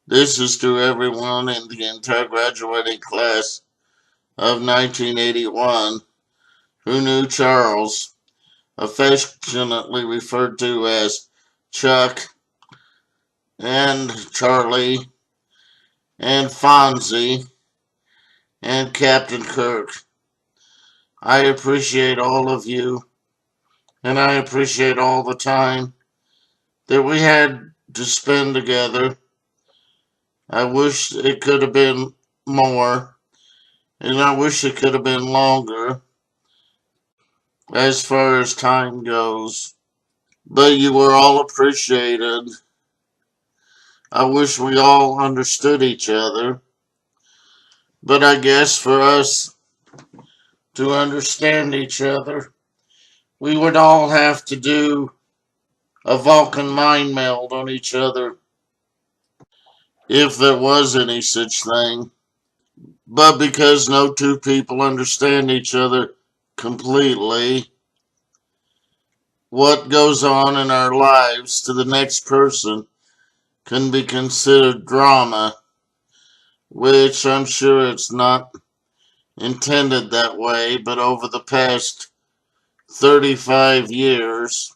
This is to everyone in the entire graduating class of 1981 who knew Charles, affectionately referred to as Chuck and Charlie and Fonzie and Captain Kirk. I appreciate all of you, and I appreciate all the time that we had to spend together. I wish it could have been more, and I wish it could have been longer as far as time goes. But you were all appreciated. I wish we all understood each other. But I guess for us to understand each other, we would all have to do a Vulcan mind meld on each other, if there was any such thing. But because no two people understand each other completely, what goes on in our lives to the next person can be considered drama, which I'm sure it's not intended that way, but over the past 35 years,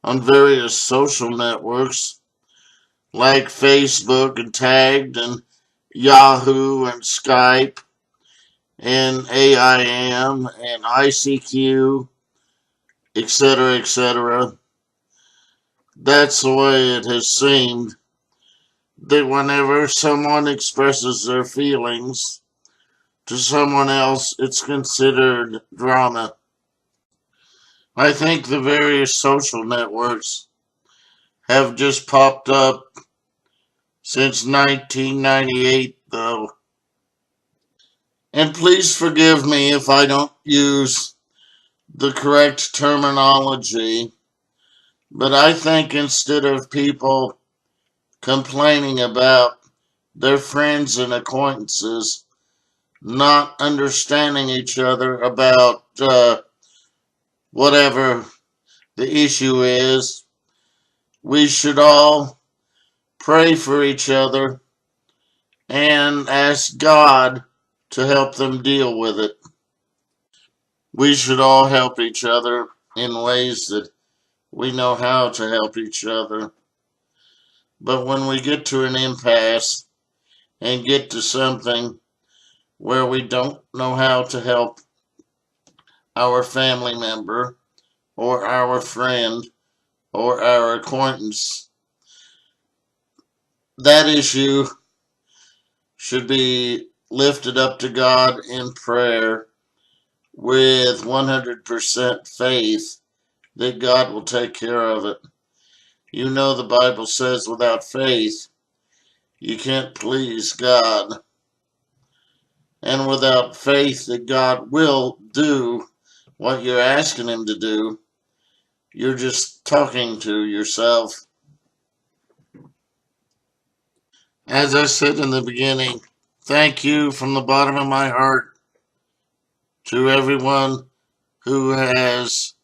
on various social networks like Facebook and Tagged and Yahoo and Skype and AIM and ICQ, etc., etc. That's the way it has seemed that whenever someone expresses their feelings to someone else, it's considered drama. I think the various social networks have just popped up since 1998, though. And please forgive me if I don't use the correct terminology, but I think instead of people complaining about their friends and acquaintances not understanding each other about whatever the issue is, we should all pray for each other and ask God to help them deal with it. We should all help each other in ways that we know how to help each other. But when we get to an impasse and get to something where we don't know how to help our family member or our friend or our acquaintance, that issue should be lifted up to God in prayer with 100% faith that God will take care of it. You know, the Bible says without faith, you can't please God. And without faith that God will do what you're asking Him to do, you're just talking to yourself. As I said in the beginning, thank you from the bottom of my heart to everyone who has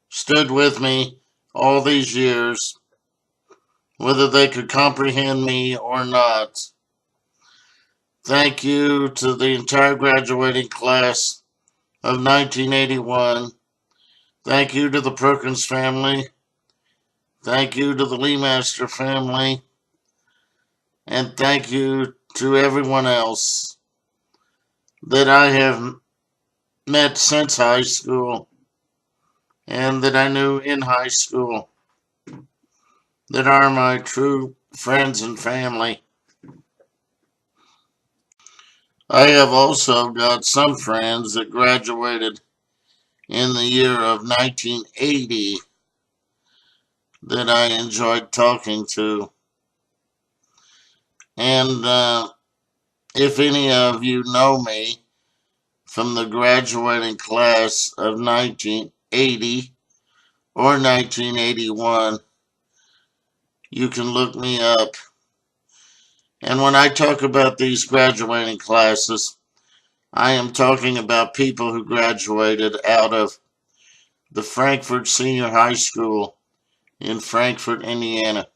stood with me all these years, whether they could comprehend me or not. Thank you to the entire graduating class of 1981. Thank you to the Perkins family. Thank you to the Leemaster family. And thank you to everyone else that I have met since high school and that I knew in high school that are my true friends and family. I have also got some friends that graduated in the year of 1980 that I enjoyed talking to. And if any of you know me from the graduating class of 1980 or 1981, you can look me up. And when I talk about these graduating classes, I am talking about people who graduated out of the Frankfort Senior High School in Frankfort, Indiana.